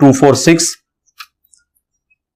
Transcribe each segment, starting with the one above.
246,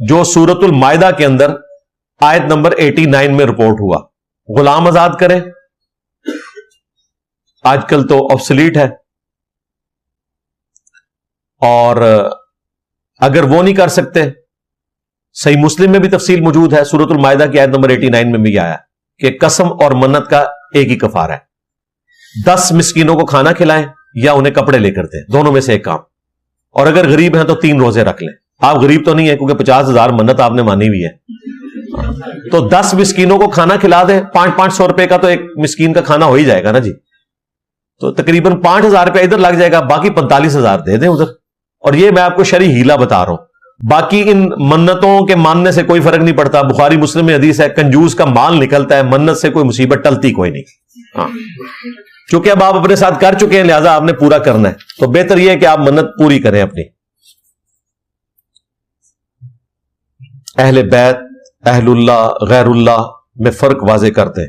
جو سورۃ المائدہ کے اندر آیت نمبر 89 میں رپورٹ ہوا. غلام آزاد کریں، آج کل تو آبسلیٹ ہے، اور اگر وہ نہیں کر سکتے، صحیح مسلم میں بھی تفصیل موجود ہے، سورۃ المائدہ کی آیت نمبر 89 میں بھی آیا کہ قسم اور منت کا ایک ہی کفارہ ہے. 10 مسکینوں کو کھانا کھلائیں یا انہیں کپڑے لے کر دیں، دونوں میں سے ایک کام. اور اگر غریب ہیں تو 3 روزے رکھ لیں. آپ غریب تو نہیں ہیں کیونکہ 50,000 منت آپ نے مانی ہوئی ہے، تو 10 مسکینوں کو کھانا کھلا دیں. 500 روپے کا تو ایک مسکین کا کھانا ہو ہی جائے گا نا جی، تو تقریباً 5,000 روپے ادھر لگ جائے گا، باقی 45,000 دے دیں ادھر. اور یہ میں آپ کو شرعی ہیلا بتا رہا ہوں. باقی ان منتوں کے ماننے سے کوئی فرق نہیں پڑتا. بخاری مسلم میں حدیث ہے، کنجوس کا مال نکلتا ہے، منت سے کوئی مصیبت ٹلتی کوئی نہیں. ہاں، چونکہ اب آپ اپنے ساتھ کر چکے ہیں لہذا آپ نے پورا کرنا ہے، تو بہتر یہ ہے کہ آپ منت پوری کریں اپنی. اہل بیت، اہل اللہ، غیر اللہ میں فرق واضح کر دیں.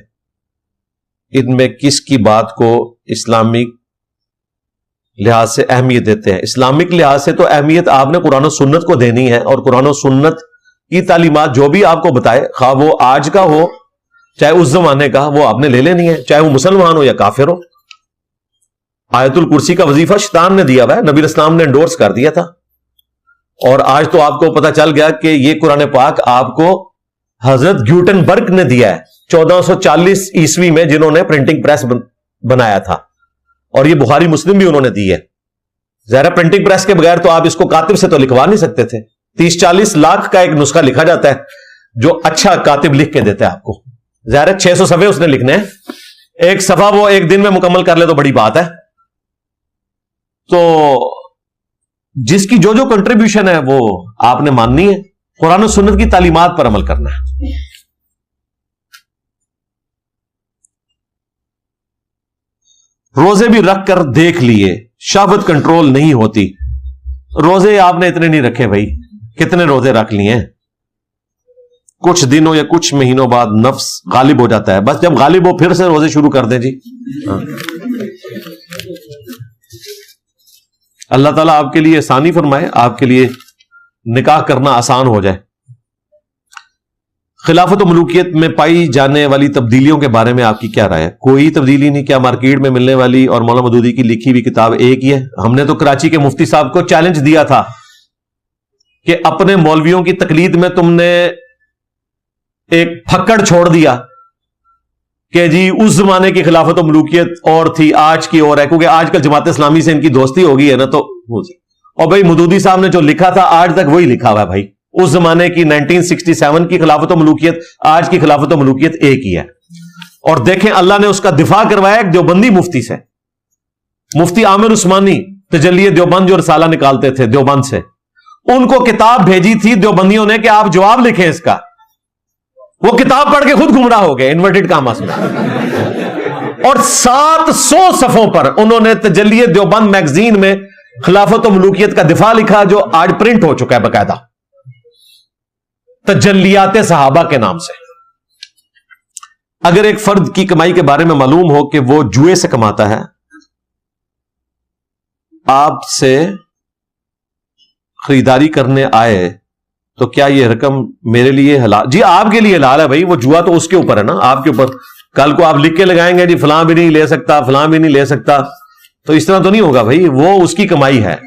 ان میں کس کی بات کو اسلامک لحاظ سے اہمیت دیتے ہیں؟ اسلامک لحاظ سے تو اہمیت آپ نے قرآن و سنت کو دینی ہے، اور قرآن و سنت کی تعلیمات جو بھی آپ کو بتائے، خواہ وہ آج کا ہو چاہے اس زمانے کا، وہ آپ نے لے لینی ہے، چاہے وہ مسلمان ہو یا کافر ہو. آیت الکرسی کا وظیفہ شیطان نے دیا ہوا ہے، نبی اسلام نے انڈورس کر دیا تھا، اور آج تو آپ کو پتا چل گیا کہ یہ قرآن پاک آپ کو حضرت گیوٹنبرگ نے دیا ہے 1440 عیسوی میں، جنہوں نے پرنٹنگ پریس بنایا تھا، اور یہ بخاری مسلم بھی انہوں نے دی ہے. ظاہر پرنٹنگ پریس کے بغیر تو آپ اس کو کاتب سے تو لکھوا نہیں سکتے تھے. 30-40 لاکھ کا ایک نسخہ لکھا جاتا ہے جو اچھا کاتب لکھ کے دیتا ہے آپ کو. ظاہر 600 صفحے اس نے لکھنے ہیں، ایک صفحہ وہ ایک دن میں مکمل کر لے تو بڑی بات ہے. تو جس کی جو کنٹریبیوشن ہے وہ آپ نے ماننی ہے، قرآن و سنت کی تعلیمات پر عمل کرنا ہے. روزے بھی رکھ کر دیکھ لیے، شہوت کنٹرول نہیں ہوتی. روزے آپ نے اتنے نہیں رکھے بھائی، کتنے روزے رکھ لیے ہیں؟ کچھ دنوں یا کچھ مہینوں بعد نفس غالب ہو جاتا ہے، بس جب غالب ہو پھر سے روزے شروع کر دیں جی. اللہ تعالیٰ آپ کے لیے آسانی فرمائے، آپ کے لیے نکاح کرنا آسان ہو جائے. خلافت و ملوکیت میں پائی جانے والی تبدیلیوں کے بارے میں آپ کی کیا رائے ہے؟ کوئی تبدیلی نہیں. کیا مارکیٹ میں ملنے والی اور مولانا مودودی کی لکھی ہوئی کتاب ایک ہی ہے؟ ہم نے تو کراچی کے مفتی صاحب کو چیلنج دیا تھا کہ اپنے مولویوں کی تقلید میں تم نے ایک پھکڑ چھوڑ دیا کہ جی اس زمانے کی خلافت و ملوکیت اور تھی، آج کی اور ہے، کیونکہ آج کل جماعت اسلامی سے ان کی دوستی ہو گئی ہے نا. تو اور بھائی مودودی صاحب نے جو لکھا تھا آج تک وہی لکھا ہوا ہے بھائی. اس زمانے کی 1967 کی خلافت و ملوکیت، آج کی خلافت و ملوکیت ایک ہی ہے. اور دیکھیں اللہ نے اس کا دفاع کروایا ایک دیوبندی مفتی سے، مفتی عامر عثمانی، تجلی دیوبند جو رسالہ نکالتے تھے دیوبند سے، ان کو کتاب بھیجی تھی دیوبندیوں نے کہ آپ جواب لکھیں اس کا. وہ کتاب پڑھ کے خود گمراہ ہو گئے انورٹڈ کاماس میں. اور 700 صفحوں پر انہوں نے تجلی دیوبند میگزین میں خلافت و ملوکیت کا دفاع لکھا، جو آج پرنٹ ہو چکا ہے باقاعدہ، تجلیات صحابہ کے نام سے. اگر ایک فرد کی کمائی کے بارے میں معلوم ہو کہ وہ جوئے سے کماتا ہے، آپ سے خریداری کرنے آئے تو کیا یہ رقم میرے لیے حلال؟ جی آپ کے لیے حلال ہے بھائی، وہ جوا تو اس کے اوپر ہے نا، آپ کے اوپر. کل کو آپ لکھ کے لگائیں گے جی فلاں بھی نہیں لے سکتا، فلاں بھی نہیں لے سکتا، تو اس طرح تو نہیں ہوگا بھائی. وہ اس کی کمائی ہے.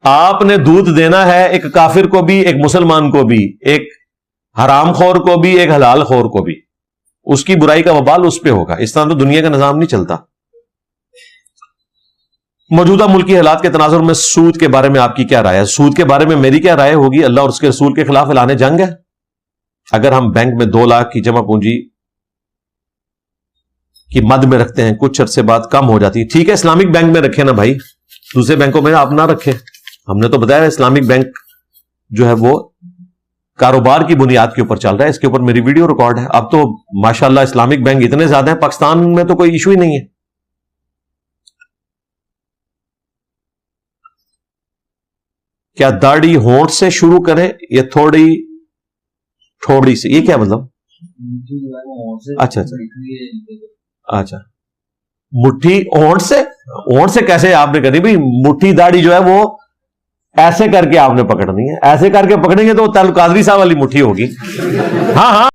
آپ نے دودھ دینا ہے ایک کافر کو بھی، ایک مسلمان کو بھی، ایک حرام خور کو بھی، ایک حلال خور کو بھی. اس کی برائی کا وبال اس پہ ہوگا. اس طرح تو دنیا کا نظام نہیں چلتا. موجودہ ملکی حالات کے تناظر میں سود کے بارے میں آپ کی کیا رائے ہے؟ سود کے بارے میں میری کیا رائے ہوگی؟ اللہ اور اس کے رسول کے خلاف اعلان جنگ ہے. اگر ہم بینک میں 2 لاکھ کی جمع پونجی کی مد میں رکھتے ہیں، کچھ عرصے بعد کم ہو جاتی ہے، ٹھیک ہے اسلامک بینک میں رکھیں نا بھائی، دوسرے بینکوں میں آپ نہ رکھیں. ہم نے تو بتایا اسلامک بینک جو ہے وہ کاروبار کی بنیاد کے اوپر چل رہا ہے. اس کے اوپر میری ویڈیو ریکارڈ ہے. اب تو ماشاءاللہ اسلامک بینک اتنے زیادہ ہیں، پاکستان میں تو کوئی ایشو ہی نہیں ہے. کیا داڑھی ہونٹ سے شروع کریں یا تھوڑی سے؟ یہ کیا مطلب؟ اچھا مٹھی ہونٹ سے؟ ہونٹ سے کیسے آپ نے کری بھائی؟ مٹھی داڑھی جو ہے وہ ایسے کر کے آپ نے پکڑنی ہے, ایسے کر کے پکڑیں گے تو تعلق قادری صاحب والی مٹھی ہوگی. ہاں ہاں